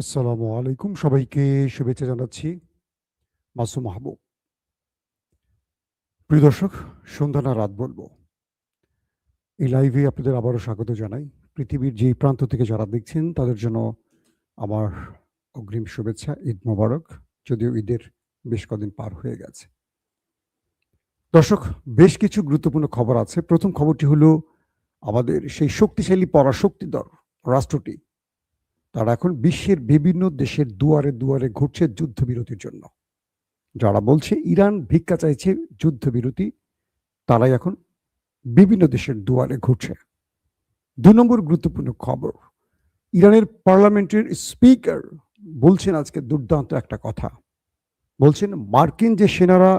আসসালামু আলাইকুম, সবাইকে শুভেচ্ছা জানাচ্ছি। মাসুম মাহবুব। প্রিয় দর্শক, সন্ধ্যা না রাত বলবো, এই লাইভে আপনাদের আবারও স্বাগত জানাই। পৃথিবীর যেই প্রান্ত থেকে যারা দেখছেন তাদের জন্য আমার অগ্রিম শুভেচ্ছা, ঈদ মোবারক। যদিও ঈদের বেশ কদিন পার হয়ে গেছে। দর্শক, বেশ কিছু গুরুত্বপূর্ণ খবর আছে। প্রথম খবরটি হলো, আমাদের সেই শক্তিশালী পরাশক্তিধর রাষ্ট্রটি তারা এখন বিশ্বের বিভিন্ন দেশের দুয়ারে দুয়ারে ঘুরছে যুদ্ধবিরতির জন্য। যারা বলছে ইরান ভিক্ষা চাইছে যুদ্ধবিরতি, তারাই এখন বিভিন্ন দেশের দুয়ারে ঘুরছে। ২ নম্বর গুরুত্বপূর্ণ খবর, ইরানের পার্লামেন্টের স্পিকার বলছেন আজকে দুর্দান্ত একটা কথা। বলছেন মার্কিন যে সেনারা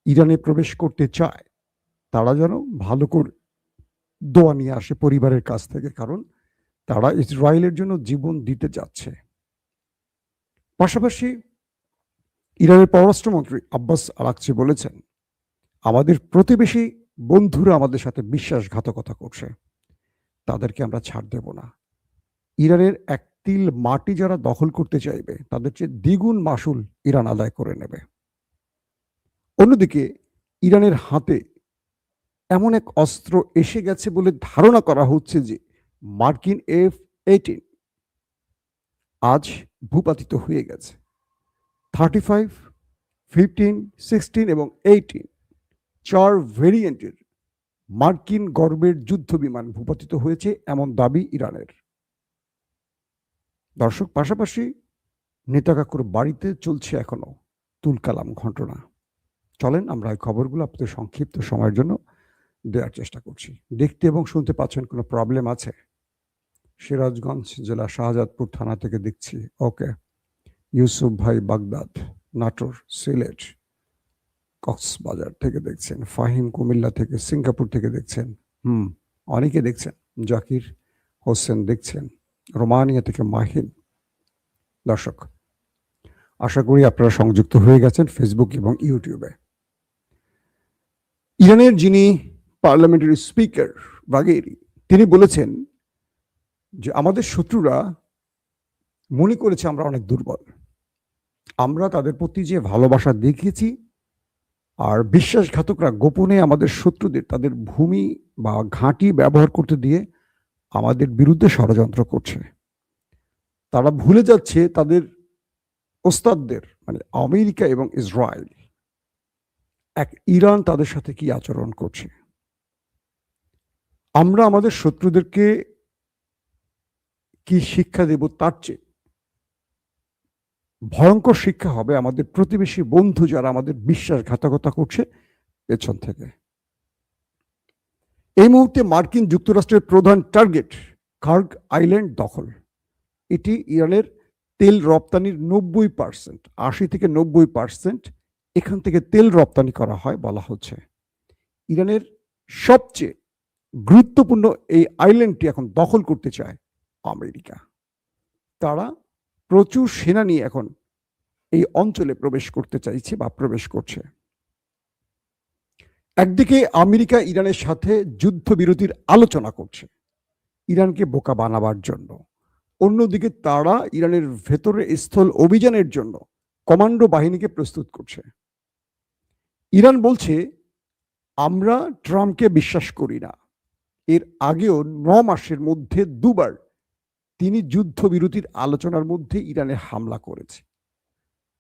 ইরানে প্রবেশ করতে চায় তারা যেন ভালো করে দোয়া নিয়ে আসে পরিবারের কাছ থেকে, কারণ তারা ইসরায়েলের জন্য জীবন দিতে যাচ্ছে। পাশাপাশি ইরানের পররাষ্ট্রমন্ত্রী আব্বাস আরাকচি বলেছেন, আমাদের প্রতিবেশী বন্ধুরা আমাদের সাথে বিশ্বাসঘাতকতা করছে, তাদেরকে আমরা ছাড় দেব না। ইরানের এক তিল মাটি যারা দখল করতে চাইবে তাদের চেয়ে দ্বিগুণ মাসুল ইরান আদায় করে নেবে। অন্যদিকে ইরানের হাতে এমন এক অস্ত্র এসে গেছে বলে ধারণা করা হচ্ছে যে মার্কিন F-18 আজ ভূপাতিত হয়ে গেছে। 35, 15, 16 এবং 18 4 ভেরিয়েন্টের মার্কিন গর্বের যুদ্ধ বিমান ভূপাতিত হয়েছে, এমন দাবি ইরানের। দর্শক, পাশাপাশি নেতা কাকুর বাড়িতে চলছে এখনো তুলকালাম ঘটনা। চলেন আমরা এই খবরগুলো আপনাদের সংক্ষিপ্ত সময়ের জন্য দেওয়ার চেষ্টা করছি। দেখতে এবং শুনতে পাচ্ছেন কোনো প্রবলেম আছে? সিরাজগঞ্জ জেলা শাহজাদপুর থানা থেকে দেখছি। ওকে। ইউসুফ ভাই বাগদাদ, নাটোর, সিলেট, কক্সবাজার থেকে দেখছেন। ফাহিম কুমিল্লা থেকে, সিঙ্গাপুর থেকে দেখছেন। অনেকে দেখছেন। জাকির হোসেন দেখছেন রোমানিয়া থেকে। মাহিন। দর্শক, আশা করি আপনারা সংযুক্ত হয়ে গেছেন ফেসবুক এবং ইউটিউবে। ইরানের যিনি পার্লামেন্টারি স্পিকার বাগেরি, তিনি বলেছেন যে আমাদের শত্রুরা মনে করেছে আমরা অনেক দুর্বল। আমরা তাদের প্রতি যে ভালোবাসা দেখিয়েছি, আর বিশ্বাসঘাতকরা গোপনে আমাদের শত্রুদের তাদের ভূমি বা ঘাঁটি ব্যবহার করতে দিয়ে আমাদের বিরুদ্ধে ষড়যন্ত্র করছে। তারা ভুলে যাচ্ছে তাদের ওস্তাদদের, মানে আমেরিকা এবং ইসরায়েল, এক ইরান তাদের সাথে কি আচরণ করছে। আমরা আমাদের শত্রুদেরকে কি শিক্ষা দেব, তার চেয়ে ভয়ঙ্কর শিক্ষা হবে আমাদের প্রতিবেশী বন্ধু যারা আমাদের বিশ্বাসঘাতকতা করছে পেছন থেকে। এই মুহূর্তে মার্কিন যুক্তরাষ্ট্রের প্রধান টার্গেট কার্গ আইল্যান্ড দখল। এটি ইরানের তেল রপ্তানির 90%, 80 থেকে 90% এখান থেকে তেল রপ্তানি করা হয় বলা হচ্ছে। ইরানের সবচেয়ে গুরুত্বপূর্ণ এই আইল্যান্ডটি এখন দখল করতে চায় আমেরিকা। তারা প্রচুর সেনা নিয়ে এখন এই অঞ্চলে প্রবেশ করতে চাইছে বা প্রবেশ করছে। একদিকে আমেরিকা ইরানের সাথে যুদ্ধবিরতির আলোচনা করছে ইরানকে বোকা বানাবার জন্য, অন্যদিকে তারা ইরানের ভেতরে স্থল অভিযানের জন্য কমান্ডো বাহিনীকে প্রস্তুত করছে। ইরান বলছে আমরা ট্রাম্পকে বিশ্বাস করি না। এর আগেও 9 মাসের মধ্যে 2 বার তিনি যুদ্ধবিরতির আলোচনার মধ্যে ইরানে হামলা করেছে।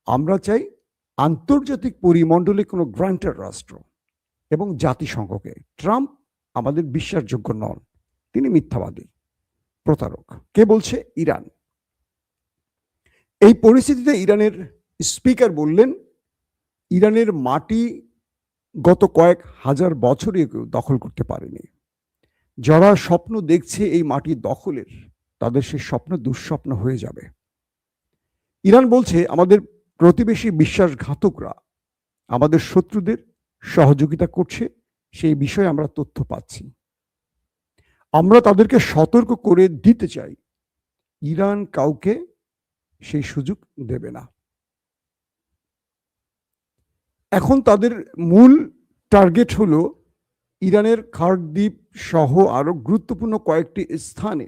আমরা চাই আন্তর্জাতিক পরিমণ্ডলে কোনো গ্রান্টার রাষ্ট্র এবং জাতিসংঘকে। ট্রাম্প আমাদের বিশ্বাসযোগ্য নন, তিনি মিথ্যাবাদী, প্রতারক। কে বলছে? ইরান। এই পরিস্থিতিতে ইরানের স্পিকার বললেন, ইরানের মাটি গত কয়েক হাজার বছরে কেউ দখল করতে পারেনি। যারা স্বপ্ন দেখছে এই মাটি দখলের, তাদের সেই স্বপ্ন দুঃস্বপ্ন হয়ে যাবে। ইরান বলছে আমাদের প্রতিবেশী বিশ্বাসঘাতকরা আমাদের শত্রুদের সহযোগিতা করছে, সেই বিষয়ে আমরা তথ্য পাচ্ছি। আমরা তাদেরকে সতর্ক করে দিতে চাই, ইরান কাউকে সেই সুযোগ দেবে না। এখন তাদের মূল টার্গেট হলো ইরানের খার্ক দ্বীপ সহ আরো গুরুত্বপূর্ণ কয়েকটি স্থানে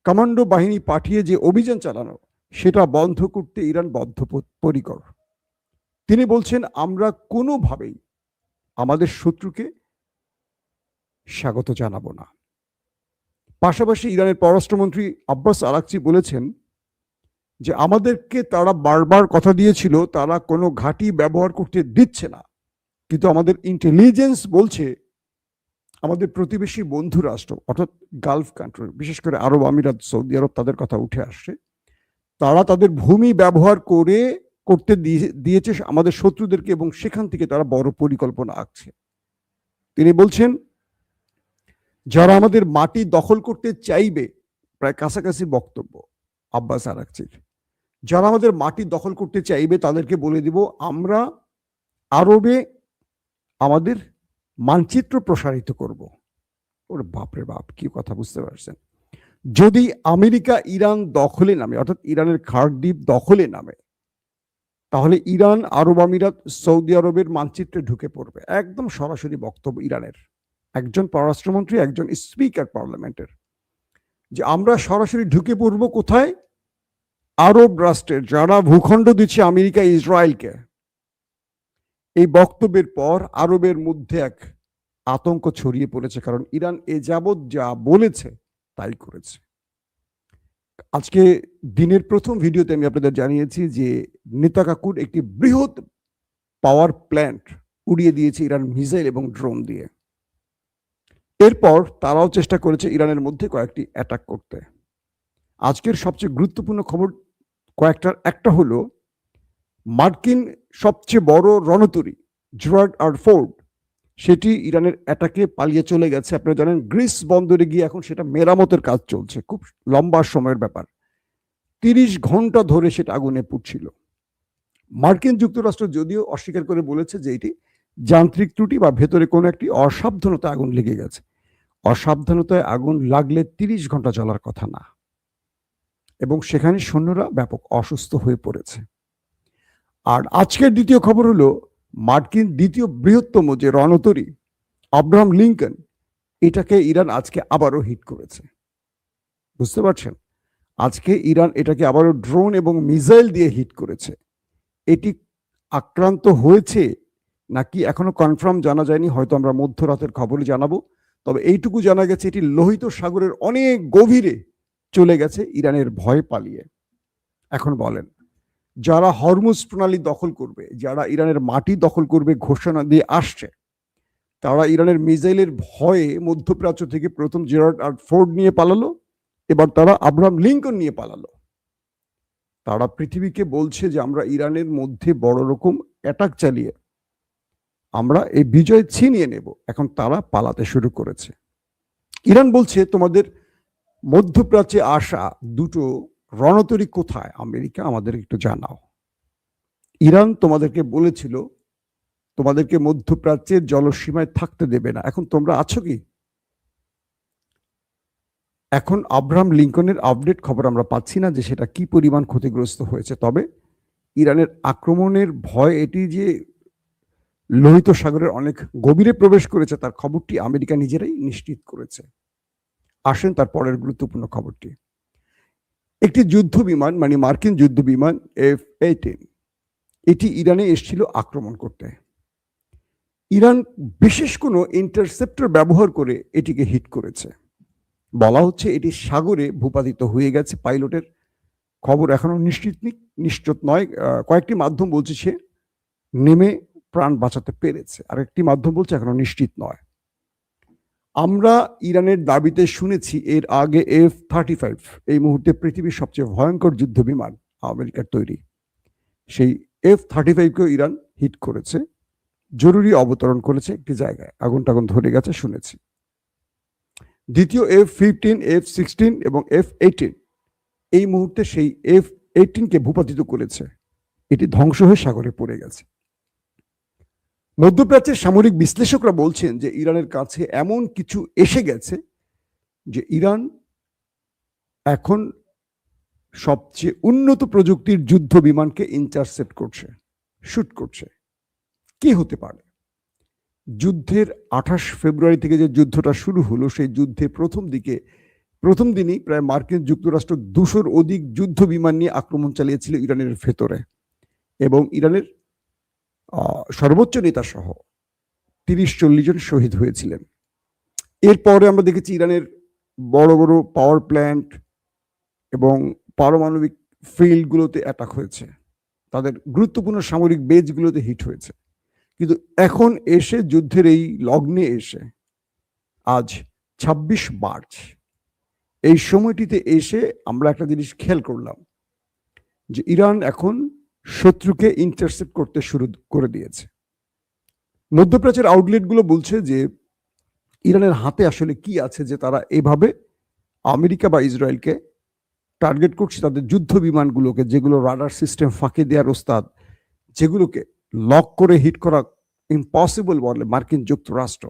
কমান্ডো বাহিনী পাঠিয়ে যে অভিযান চালানো সেটা বন্ধ করতে ইরান বদ্ধপরিকর। তিনি বলছেন, আমরা কোনোভাবেই আমাদের শত্রুকে স্বাগত জানাবো না। পাশাপাশি ইরানের পররাষ্ট্রমন্ত্রী আব্বাস আরাকচি বলেছেন যে আমাদেরকে তারা বারবার কথা দিয়েছিল তারা কোনো ঘাঁটি ব্যবহার করতে দিচ্ছে না, কিন্তু আমাদের ইন্টেলিজেন্স বলছে আমাদের প্রতিবেশী বন্ধু রাষ্ট্র অর্থাৎ গালফ কান্ট্রি, বিশেষ করে আরব আমিরাত, সৌদি আরব, তাদের কথা উঠে আসছে, তারা তাদের ভূমি ব্যবহার করতে দিয়েছে আমাদের শত্রুদেরকে এবং সেখান থেকে তারা বড় পরিকল্পনা আঁকছে। তিনি বলছেন যারা আমাদের মাটি দখল করতে চাইবে, প্রায় কাছাকাছি বক্তব্য আব্বাস আরাকচির, যারা আমাদের মাটি দখল করতে চাইবে তাদেরকে বলে দিব আমরা আরবে আমাদের মানচিত্র প্রসারিত করব। ওরে বাপরে বাপ, কি কথা, বুঝতে পারছেন? যদি আমেরিকা ইরান দখলে নামে, অর্থাৎ ইরানের খার্ক দ্বীপ দখলে নামে, তাহলে ইরান আরব আমিরাত সৌদি আরবের মানচিত্রে ঢুকে পড়বে। একদম সরাসরি বক্তব্য ইরানের একজন পররাষ্ট্রমন্ত্রী, একজন স্পিকার পার্লামেন্টের, যে আমরা সরাসরি ঢুকে পড়ব কোথায়? আরব রাষ্ট্রের, যারা ভূখণ্ড দিচ্ছে আমেরিকা ইসরায়েলকে। এই বক্তব্যের পর আরবের মধ্যে এক আতঙ্ক ছড়িয়ে পড়েছে, কারণ ইরান এ যাবৎ যা বলেছে তাই করেছে। আজকে দিনের প্রথম ভিডিওতে আমি আপনাদের জানিয়েছি যে নেতাকাকুর একটি বৃহৎ পাওয়ার প্ল্যান্ট উড়িয়ে দিয়েছে ইরান মিসাইল এবং ড্রোন দিয়ে। এরপর তারাও চেষ্টা করেছে ইরানের মধ্যে কয়েকটি অ্যাটাক করতে। আজকের সবচেয়ে গুরুত্বপূর্ণ খবর কয়েকটার একটা হলো মার্কিন সবচেয়ে বড় রণতরী জেরার্ড আর ফোর্ড, সেটি ইরানের অ্যাটাকে পালিয়ে চলে গেছে। আপনারা জানেন গ্রিস বন্দরে গিয়ে এখন সেটা মেরামতের কাজ চলছে, খুব লম্বা সময়ের ব্যাপার। 30 ঘন্টা ধরে সেটা আগুনে পুড়ছিল। মার্কিন যুক্তরাষ্ট্র যদিও অস্বীকার করে বলেছে যে এটি যান্ত্রিক ত্রুটি বা ভেতরে কোনো একটি অসাবধানতায় আগুন লেগে গেছে। অসাবধানতায় আগুন লাগলে 30 ঘন্টা জ্বলার কথা না, এবং সেখানে সৈন্যরা ব্যাপক অসুস্থ হয়ে পড়েছে। আর আজকের দ্বিতীয় খবর হলো মার্কিন দ্বিতীয় বৃহত্তম যে রণতরী আব্রাহাম লিঙ্কন, এটাকে ইরান আজকে আবারও হিট করেছে। বুঝতে পারছেন? আজকে ইরান এটাকে আবারও ড্রোন এবং মিসাইল দিয়ে হিট করেছে। এটি আক্রান্ত হয়েছে নাকি এখনো কনফার্ম জানা যায়নি, হয়তো আমরা মধ্যরাতের খবরে জানাবো। তবে এইটুকু জানা গেছে এটি লোহিত সাগরের অনেক গভীরে চলে গেছে ইরানের ভয় পালিয়ে। এখন বলেন, যারা হরমুজ প্রণালী দখল করবে, যারা ইরানের মাটি দখল করবে ঘোষণা দিয়ে আসছে, তারা ইরানের মিসাইলের ভয়ে মধ্যপ্রাচ্য থেকে প্রথম জেরার্ড আর ফোর্ড নিয়ে পালালো, এবার তারা আব্রাহাম লিঙ্কন নিয়ে পালালো। তারা পৃথিবীকে বলছে যে আমরা ইরানের মধ্যে বড় রকম অ্যাটাক চালিয়ে আমরা এই বিজয় ছিনিয়ে নেব। এখন তারা পালাতে শুরু করেছে। ইরান বলছে তোমাদের মধ্যপ্রাচ্যে আসা দুটো রণতরী কোথায় আমেরিকা, আমাদের একটু জানাও। ইরান তোমাদেরকে বলেছিল তোমাদেরকে মধ্যপ্রাচ্যের জলসীমায় থাকতে দেবে না, এখন তোমরা আছো কি? এখন আব্রাহাম লিঙ্কনের আপডেট খবর আমরা পাচ্ছি না যে সেটা কি পরিমাণ ক্ষতিগ্রস্ত হয়েছে। তবে ইরানের আক্রমণের ভয়, এটি যে লোহিত সাগরের অনেক গভীরে প্রবেশ করেছে তার খবরটি আমেরিকা নিজেরাই নিশ্চিত করেছে। আসেন তার পরের গুরুত্বপূর্ণ খবরটি। একটি যুদ্ধ বিমান, মানে মার্কিন যুদ্ধ বিমান F-18, এটি ইরানে এসেছিল আক্রমণ করতে। ইরান বিশেষ কোনো ইন্টারসেপ্টর ব্যবহার করে এটিকে হিট করেছে। বলা হচ্ছে এটি সাগরে ভূপাতিত হয়ে গেছে। পাইলটের খবর এখনো নিশ্চিত নয়। কয়েকটি মাধ্যম বলছে সে নেমে প্রাণ বাঁচাতে পেরেছে, আর একটি মাধ্যম বলছে এখনো নিশ্চিত নয়। আমরা ইরানের দাবিতে শুনেছি এর আগে F-35, এই মুহূর্তে পৃথিবীর সবচেয়ে ভয়ঙ্কর যুদ্ধ বিমান আমেরিকার তৈরি, সেই F-35কেও ইরান হিট করেছে, জরুরি অবতরণ করেছে একটি জায়গায়, আগুন টাগুন ধরে গেছে শুনেছি। দ্বিতীয় F-15, F-16 এবং F-18 এই মুহূর্তে সেই F-18কে ভূপাতিত করেছে, এটি ধ্বংস হয়ে সাগরে পড়ে গেছে। মধ্যপ্রাচ্যের সামরিক বিশ্লেষকরা বলছেন যে ইরানের কাছে এমন কিছু এসে গেছে যে ইরান এখন সবচেয়ে উন্নত প্রযুক্তির যুদ্ধ বিমানকে ইন্টারসেপ্ট করছে, শুট করছে। কি হতে পারে? যুদ্ধের 28 ফেব্রুয়ারি থেকে যে যুদ্ধটা শুরু হলো, সেই যুদ্ধের প্রথম দিকে প্রথম দিনই প্রায় মার্কিন যুক্তরাষ্ট্র 200-র অধিক যুদ্ধ বিমান নিয়ে আক্রমণ চালিয়েছিল ইরানের ভেতরে, এবং ইরানের সর্বোচ্চ নেতা সহ 30-40 জন শহীদ হয়েছিলেন। এরপরে আমরা দেখেছি ইরানের বড় বড় পাওয়ার প্ল্যান্ট এবং পারমাণবিক ফিল্ডগুলোতে অ্যাটাক হয়েছে, তাদের গুরুত্বপূর্ণ সামরিক বেজগুলোতে হিট হয়েছে। কিন্তু এখন এসে যুদ্ধের এই লগ্নে এসে আজ 26 মার্চ এই সময়টিতে এসে আমরা একটা জিনিস খেয়াল করলাম যে ইরান এখন শত্রুকে ইন্টারসেপ্ট করতে শুরু করে দিয়েছে। মধ্যপ্রাচ্যের আউটলেটগুলো বলছে যে ইরানের হাতে আসলে কি আছে যে তারা এভাবে আমেরিকা বা ইসরায়েলকে টার্গেট করছে, তাদের যুদ্ধ বিমানগুলোকে, যেগুলো রাডার সিস্টেম ফাঁকি দেওয়ার ওস্তাদ, যেগুলোকে লক করে হিট করা ইম্পসিবল বলে মার্কিন যুক্তরাষ্ট্র,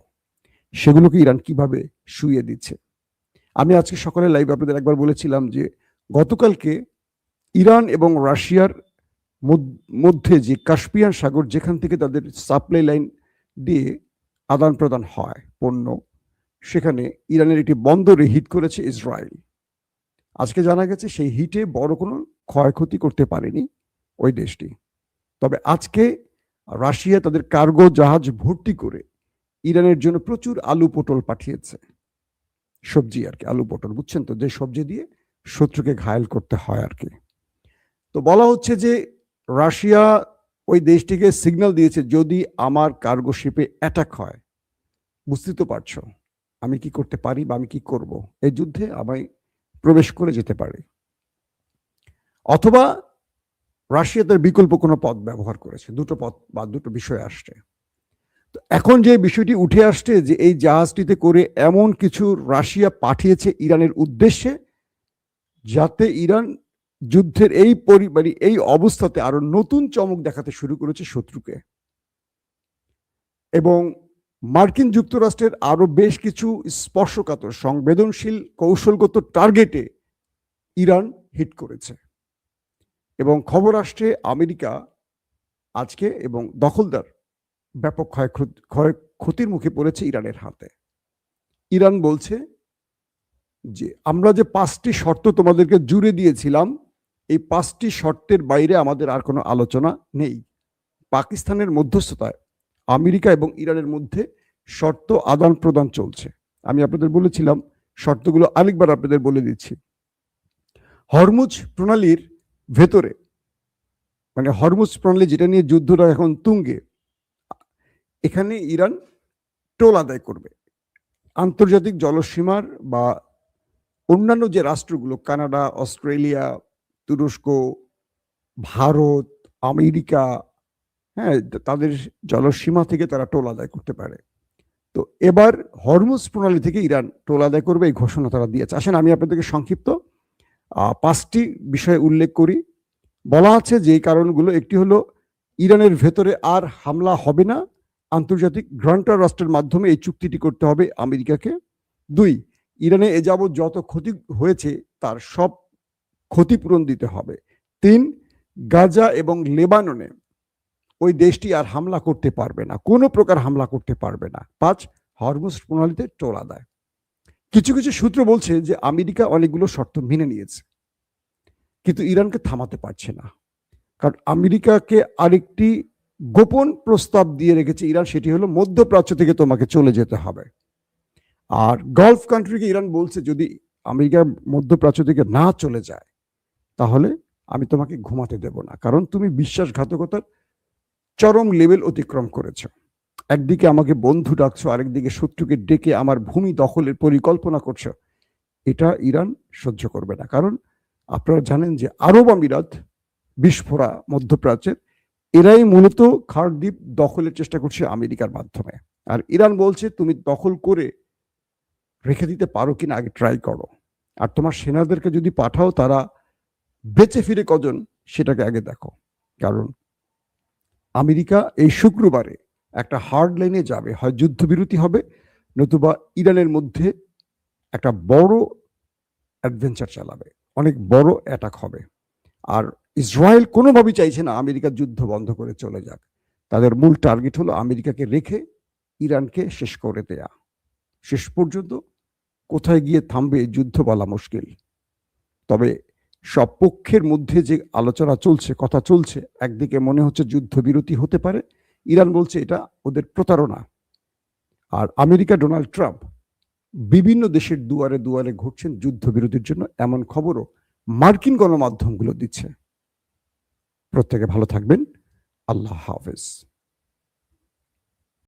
সেগুলোকে ইরান কিভাবে শুইয়ে দিচ্ছে। আমি আজকে সকালে লাইভ আপনাদের একবার বলেছিলাম যে গতকালকে ইরান এবং রাশিয়ার মধ্যে যে কাস্পিয়ান সাগর, যেখান থেকে তাদের সাপ্লাই লাইন দিয়ে আদান প্রদান হয় পণ্য, সেখানে ইরানের একটি বন্দরে হিট করেছে ইসরায়েল। আজকে জানা গেছে সেই হিটে বড় কোনো ক্ষয়ক্ষতি করতে পারেনি ওই দেশটি। তবে আজকে রাশিয়া তাদের কার্গো জাহাজ ভর্তি করে ইরানের জন্য প্রচুর আলু পটল পাঠিয়েছে, সবজি আর কি, আলু পটল, বুঝছেন তো, যে সবজি দিয়ে শত্রুকে ঘায়েল করতে হয় আর কি। তো বলা হচ্ছে যে রাশিয়া ওই দেশটিকে সিগন্যাল দিয়েছে, যদি আমার কার্গো শিপে অ্যাটাক হয়, বুঝতে তো পারছো আমি কি করতে পারি বা আমি কি করব, এই যুদ্ধে আমায় প্রবেশ করে যেতে পারে, অথবা রাশিয়া তার বিকল্প কোনো পথ ব্যবহার করেছে। দুটো পথ বা দুটো বিষয় আসছে। তো এখন যে বিষয়টি উঠে আসছে যে এই জাহাজটিতে করে এমন কিছু রাশিয়া পাঠিয়েছে ইরানের উদ্দেশ্যে, যাতে ইরান যুদ্ধের এই অবস্থাতে আরো নতুন চমক দেখাতে শুরু করেছে শত্রুকে, এবং মার্কিন যুক্তরাষ্ট্রের আরো বেশ কিছু স্পর্শকাতর সংবেদনশীল কৌশলগত টার্গেটে ইরান হিট করেছে। এবং খবর আসছে আমেরিকা আজকে এবং দখলদার ব্যাপক ক্ষয়ক্ষতির মুখে পড়েছে ইরানের হাতে। ইরান বলছে যে আমরা যে 5টি শর্ত তোমাদেরকে জুড়ে দিয়েছিলাম, এই 5টি শর্তের বাইরে আমাদের আর কোনো আলোচনা নেই। পাকিস্তানের মধ্যস্থতায় আমেরিকা এবং ইরানের মধ্যে শর্ত আদান প্রদান চলছে। আমি আপনাদের বলেছিলাম, শর্তগুলো আরেকবার আপনাদের বলে দিচ্ছি। হরমুজ প্রণালীর ভেতরে, মানে হরমুজ প্রণালী যেটা নিয়ে যুদ্ধটা এখন তুঙ্গে, এখানে ইরান টোল আদায় করবে। আন্তর্জাতিক জলসীমার বা অন্যান্য যে রাষ্ট্রগুলো, কানাডা, অস্ট্রেলিয়া, তুরস্ক, ভারত, আমেরিকা, হ্যাঁ, তাদের জলসীমা থেকে তারা টোল আদায় করতে পারে। তো এবার হরমুজ প্রণালী থেকে ইরান টোল আদায় করবে, এই ঘোষণা তারা দিয়েছে। আসেন আমি আপনাদেরকে সংক্ষিপ্ত 5টি বিষয় উল্লেখ করি। বলা আছে যে কারণগুলো, একটি হলো ইরানের ভেতরে আর হামলা হবে না, আন্তর্জাতিক গ্রান্টার রাষ্ট্রের মাধ্যমে এই চুক্তিটি করতে হবে আমেরিকাকে। 2, ইরানে এ যাবৎ যত ক্ষতি হয়েছে তার সব ক্ষতিপূরণ দিতে হবে। 3, গাজা এবং লেবাননে ওই দেশটি আর হামলা করতে পারবে না, কোনো প্রকার হামলা করতে পারবে না। 5, হরমুজ প্রণালীতে টোল আদায়। কিছু কিছু সূত্র বলছে যে আমেরিকা অনেকগুলো শর্ত মেনে নিয়েছে, কিন্তু ইরানকে থামাতে পারছে না, কারণ আমেরিকাকে আরেকটি গোপন প্রস্তাব দিয়ে রেখেছে ইরান, সেটি হলো মধ্যপ্রাচ্য থেকে তোমাকে চলে যেতে হবে। আর গালফ কান্ট্রিকে ইরান বলছে, যদি আমেরিকা মধ্যপ্রাচ্য থেকে না চলে যায় তাহলে আমি তোমাকে ঘুমাতে দেব না, কারণ তুমি বিশ্বাসঘাতকতার চরম লেভেল অতিক্রম করেছো। একদিকে আমাকে বন্ধু ডাকছো, আরেকদিকে শত্রুকে ডেকে আমার ভূমি দখলের পরিকল্পনা করছো। এটা ইরান সহ্য করবে না, কারণ আপনারা জানেন যে আরব আমিরাত, বিস্ফোরা মধ্যপ্রাচ্যের, এরাই মূলত খার্ক দ্বীপ দখলের চেষ্টা করছে আমেরিকার মাধ্যমে। আর ইরান বলছে তুমি দখল করে রেখে দিতে পারো কিনা আগে ট্রাই করো, আর তোমার সেনাদেরকে যদি পাঠাও তারা বেঁচে ফিরে কজন সেটাকে আগে দেখো। কারণ আমেরিকা এই শুক্রবারে একটা হার্ড লাইনে যাবে, হয় যুদ্ধবিরতি হবে, নতুবা ইরানের মধ্যে একটা বড় অ্যাডভেঞ্চার চালাবে, অনেক বড় অ্যাটাক হবে। আর ইসরায়েল কোনোভাবেই চাইছে না আমেরিকার যুদ্ধ বন্ধ করে চলে যাক। তাদের মূল টার্গেট হলো আমেরিকাকে রেখে ইরানকে শেষ করে দেয়া। শেষ পর্যন্ত কোথায় গিয়ে থামবে এই যুদ্ধ বলা মুশকিল। তবে সব পক্ষের মধ্যে যে আলোচনা চলছে, কথা চলছে, একদিকে মনে হচ্ছে যুদ্ধবিরতি হতে পারে, ইরান বলছে এটা ওদের প্রতারণা। আর আমেরিকা ডোনাল্ড ট্রাম্প বিভিন্ন দেশের দুয়ারে দুয়ারে ঘুরছেন যুদ্ধবিরতির জন্য, এমন খবরও মার্কিন গণমাধ্যমগুলো দিচ্ছে। প্রত্যেকে ভালো থাকবেন। আল্লাহ হাফেজ।